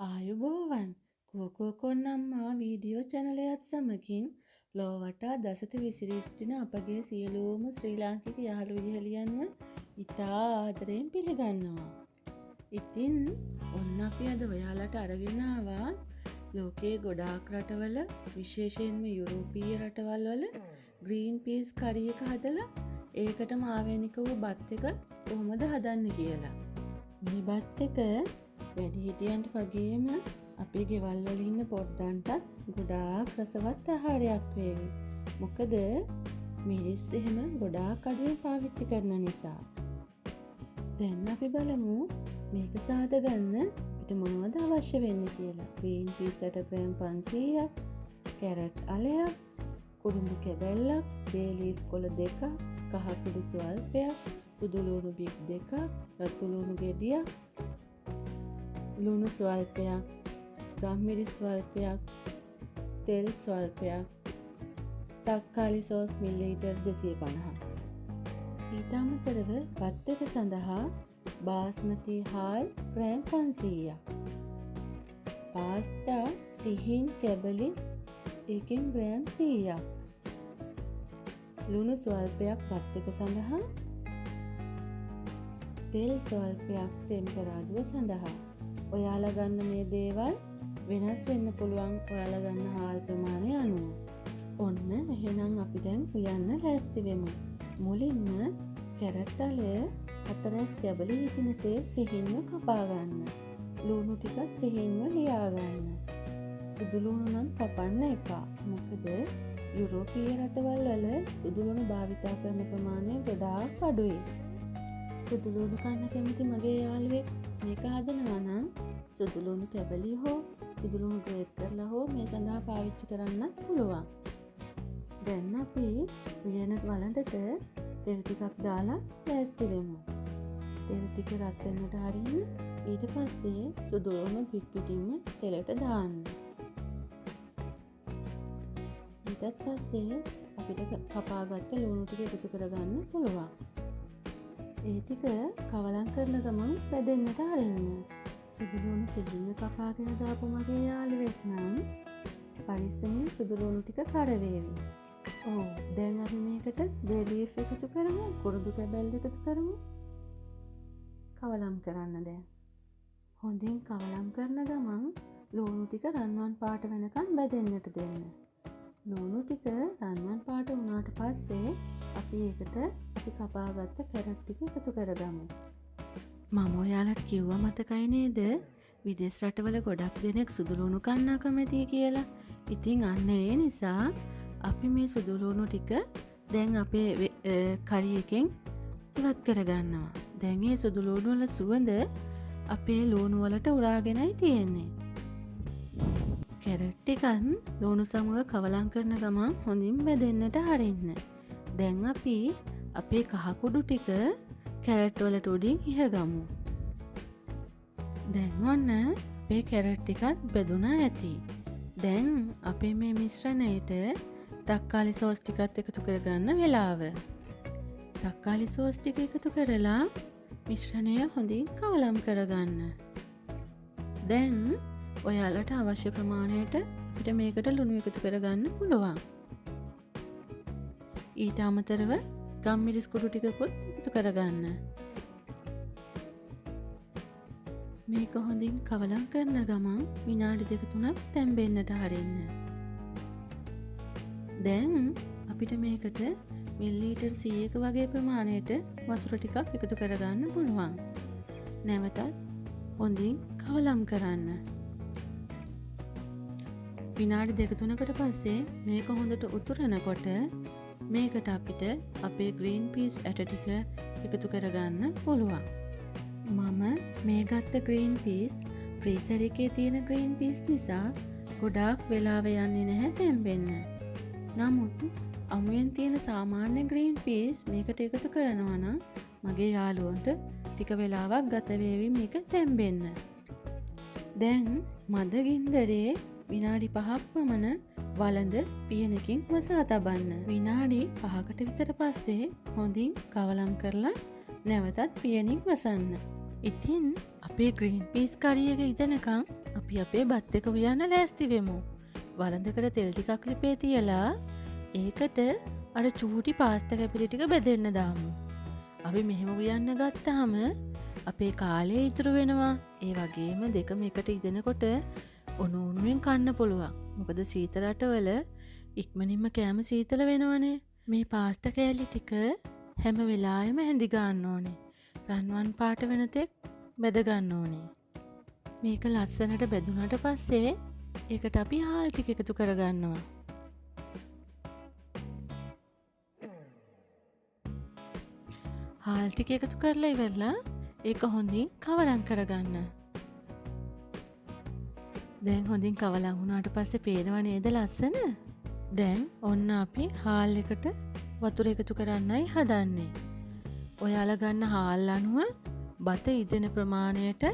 ආයුබෝවන් cuococonamma video චැනලයත් සමගින් ලොව වටා දසත විසිරී සිටින අපගේ සියලුම ශ්‍රී ලාංකික යහළු වියහලියන්ව ඉතා ආදරයෙන් පිළිගන්නවා. ඉතින් ඔන්න අපි අද ඔයාලට අරගෙන ආවා ලෝකයේ ගොඩාක් රටවල විශේෂයෙන්ම යුරෝපීය රටවල් වල Greenpeace කරි එක හදලා ඒකටම ආවේනික වූ බත් එක කොහොමද හදන්න කියලා. මේ බත් එක වැඩිහිටියන්ට වගේම අපේ ගෙවල් වල ඉන්න පොඩ්ඩන්ටත් ගොඩාක් රසවත් ආහාරයක් වේවි. මොකද මිරිස් එහෙම ගොඩාක් අඩුවෙන් පාවිච්චි කරන නිසා. දැන් අපි බලමු මේක සාද ගන්න අපිට මොනවද අවශ්‍ය වෙන්නේ කියලා. Greenpeace ග්‍රෑම් 500ක්, කැරට් අලයක්, කුරුඳු කැබැල්ලක්, bay leaf කොළ දෙකක්, කහ කුඩු ස්වල්පයක්, සුදු ලුණු බික් දෙකක්, රතු ලුණු ගෙඩියක්, ලුණු ස්වල්පයක්, ගම්මිරිස් ස්වල්පයක්, තෙල් ස්වල්පයක්, තක්කාලි සෝස් මිලිලීටර් 250ක්. ඊට අමතරව බත් එක සඳහා බාස්මති හාල් ග්‍රෑම් 500ක්, පාස්තා සිහින් කැබලි ඒකෙන් ග්‍රෑම් 100ක්, ලුණු ස්වල්පයක් බත් එක සඳහා, තෙල් ස්වල්පයක් තෙම්පරාදුව සඳහා. ඔයාලා ගන්න මේ දේවල් වෙනස් වෙන්න පුළුවන් ඔයාලා ගන්න හාල් ප්‍රමාණය අනුව. ඔන්න එහෙනම් අපි දැන් උයන්න ලෑස්ති වෙමු. මුලින්ම කැරට් අලය 4 කැබලි හිටිනසේ සිහින්ව කපා ගන්න. ලුණු ටිකක් සිහින්ව ලියා ගන්න. සුදු ලුණු නම් කපන්න එපා. මොකද යුරෝපීය රටවල් වල සුදු ලුණු භාවිතා කරන ප්‍රමාණය ගොඩාක් අඩුයි. සුදු ලුණු කන්න කැමති මගේ යාළුවෙක් මේක හදනවා නම් සුදු ලුණු කැබලි හෝ සුදු ලුණු ග්‍රේට් කරලා හෝ මේ සඳහා පාවිච්චි කරන්න පුළුවන්. දැන් අපි උයන වළඳට තෙල් ටිකක් දාලා ලෑස්ති වෙමු. තෙල් ටික රත් වෙන්නට අරින්න. ඊට පස්සේ සුදු ලුණු පිටින්ම තෙලට දාන්න. ඊට පස්සේ අපිට කපාගත්ත ලුණු ටික එකතු කරගන්න පුළුවන්. ඒ ටික කවලම් කරන ගමන් වැදෙන්නට අරින්න. සුදු ලුණු සිහින්ව කපාගෙන දාපු මගේ යාළුවෙක් නම් පරිස්සමින් සුදු ලුණු ටික කරවේවි. ඔව් දැන් අපි මේකට bay leaf එකතු කරමු, කුරුඳු කැබැල්ල එකතු කරමු. කවලම් කරන්න දැන්. හොඳින් කවලම් කරන ගමන් ලුණු ටික රන්වන් පාට වෙනකන් වැදෙන්නට දෙන්න. ලුණු ටික රන්වන් පාට වුණාට පස්සේ අපි ඒකට අපි කපාගත්ත කැරට් ටික එකතු කරගමු. මම ඔයාලට කිව්වා මතකයි නේද? විදේශ රටවල ගොඩක් දෙනෙක් සුදු ලුණු කන්න කැමතියි කියලා. ඉතින් අන්න ඒ නිසා අපි මේ සුදු ලුණු ටික දැන් අපේ කරි එකෙන් ඉවත් කරගන්නවා. දැන් මේ සුදු ලුණු වල සුවඳ අපේ ලුණු වලට උරාගෙනයි තියෙන්නේ. කැරට් ටිකන් ලුණු සමග කවලම් කරන ගමන් හොඳින් බෙදෙන්නට හරින්න. දැන් අපි අපේ කහ කුඩු ටික කැරට් වලට උඩින් ඉහගමු. දැන් ඔන්න අපේ කැරට් ටිකත් බෙදුණා ඇති. දැන් අපේ මේ මිශ්‍රණයට තක්කාලි සෝස් ටිකත් එකතු කරගන්න වෙලාව. තක්කාලි සෝස් ටික එකතු කරලා මිශ්‍රණය හොඳින් කවලම් කරගන්න. දැන් ඔයාලට අවශ්‍ය ප්‍රමාණයට අපිට මේකට ලුණු එකතු කරගන්න පුළුවන්. ඊට අමතරව ගම්මිරිස් කුඩු ටිකකුත් එකතු කරගන්න. මේක හොඳින් කවලම් කරන ගමන් විනාඩි 2-3ක් තැම්බෙන්නට හරින්න. දැන් අපිට මේකට මිලිලීටර් 100ක වගේ ප්‍රමාණයට වතුර ටිකක් එකතු කරගන්න පුළුවන්. නැවතත් හොඳින් කවලම් කරන්න. විනාඩි 2-3කට පස්සේ මේක හොඳට උතුරනකොට මේකට අපිට අපේ Greenpeace ඇට ටික එකතු කරගන්න පුළුවන්. මම මේ ගත්ත Greenpeace ෆ්‍රීසර් එකේ තියෙන Greenpeace නිසා ගොඩාක් වෙලාව යන්නේ නැහැ තැම්බෙන්න. නමුත් අමුයෙන් තියෙන සාමාන්‍ය Greenpeace මේකට එකතු කරනවා නම් මගේ යාළුවන්ට ටික වෙලාවක් ගත වේවි මේක තැම්බෙන්න. දැන් මද ගින්දරේ විනාඩි 5ක් පමණ වළඳ පියනකින් වසා තබන්න. විනාඩි 5කට විතර පස්සේ හොඳින් කවලම් කරලා නැවතත් පියනින් වසන්න. ඉතින් අපේ Greenpeace කරි එක ඉදනකම් අපි අපි අපේ බත් එක උයන්න ලෑස්ති වෙමු. වළඳකට තෙල් ටිකක් ලිපේ තියලා ඒකට අර චූටි පාස්තා කැපිලි ටික බෙදෙන්න දාමු. අපි මෙහෙම උයන්න ගත්තාම අපේ කාලය ඉතුරු වෙනවා. ඒ වගේම දෙකම එකට ඉදෙනකොට උණුවෙන් කන්න පුළුවන්. මොකද සීතල රටවල ඉක්මනින්ම කෑම සීතල වෙනවනේ. මේ පාස්තා කෑලි ටික හැම වෙලාවෙම හැඳි ගන්න ඕනේ. රන්වන් පාට වෙන තෙක් බෙද ගන්න ඕනේ. මේක ලස්සනට බෙදුනට පස්සේ ඒකට අපි හාල් ටික එකතු කරගන්නවා. හාල් ටික එකතු කරලා ඉවරලා ඒක හොඳින් කවලම් කරගන්න. දැන් හොඳින් කවලම් වුණාට පස්සේ පේනව නේද ලස්සන? දැන් ඔන්න අපි හාල් එකට වතුර එකතු කරන්නයි හදන්නේ. ඔයාලා ගන්න හාල් අනුව බත ඉදෙන ප්‍රමාණයට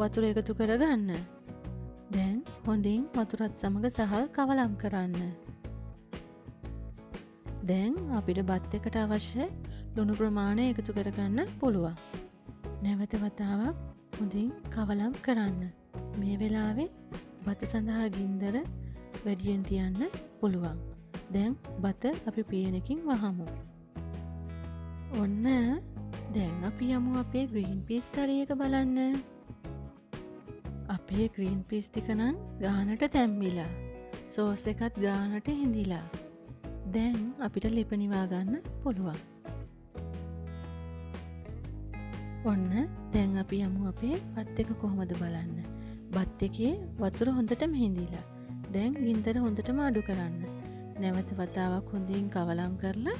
වතුර එකතු කරගන්න. දැන් හොඳින් වතුරත් සමග සහල් කවලම් කරන්න. දැන් අපිට බත් එකට අවශ්‍ය ලුණු ප්‍රමාණය එකතු කරගන්න පුළුවන්. නැවත වතාවක් හොඳින් කවලම් කරන්න. මේ වෙලාවේ බත සඳහා ගින්දර වැඩියෙන් තියන්න පුළුවන්. දැන් බත අපි පියනකින් වහමු. ඔන්න දැන් අපි යමු අපේ Greenpeace curry එක බලන්න. අපේ Greenpeace ටික නම් ගානට තැම්බිලා. සෝස් එකත් ගානට හිඳිලා. දැන් අපිට ලිප නිවා ගන්න පුළුවන්. ඔන්න දැන් අපි යමු අපේ බත් එක කොහොමද බලන්න. බත් එකේ වතුර හොඳටම හිඳිලා. දැන් ගින්දර හොඳටම අඩු කරන්න. නැවත වතාවක් හොඳින් කවලම් කරලා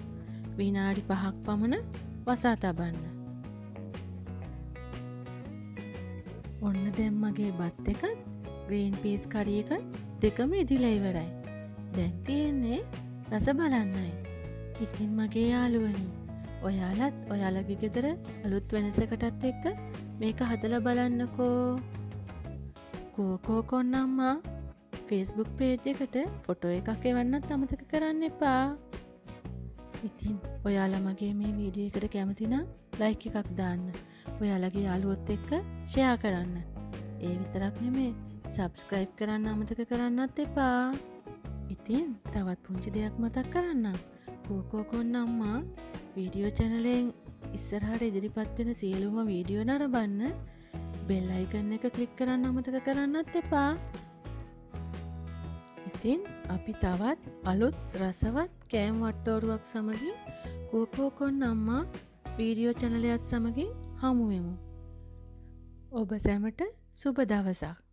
විනාඩි 5ක් පමණ වසා තබන්න. ඔන්න දැන් මගේ බත් එකත් Greenpeace curry එක දෙකම ඉදිලා ඉවරයි. දැන් තියෙන්නේ රස බලන්නයි. ඉතින් මගේ යාළුවනි, ඔයාලත් ඔයාලගේ ගෙදර අලුත් වෙනසකටත් එක්ක මේක හදලා බලන්නකෝ. cuococonamma Facebook page එකට ෆොටෝ එකක් එවන්නත් අමතක කරන්න එපා. ඉතින් ඔයාලා මගේ මේ වීඩියෝ එකට කැමති නම් ලයික් එකක් දාන්න. ඔයාලගේ යාළුවොත් එක්ක ෂෙයා කරන්න. ඒ විතරක් නෙමෙයි subscribe කරන්න අමතක කරන්නත් එපා. ඉතින් තවත් පුංචි දෙයක් මතක් කරන්නම්. cuococonamma වීඩියෝ channel-එන් ඉස්සරහට ඉදිරිපත් වෙන සියලුම වීඩියෝ නරඹන්න බෙල් අයිකන් එක ක්ලික් කරන්න අමතක කරන්නත් එපා. ඉතින් අපි තවත් අලුත් රසවත් කෑම වට්ටෝරුවක් සමගින් cuococonamma වීඩියෝ channel එකත් සමගින් හමු වෙමු. ඔබ සැමට සුබ දවසක්.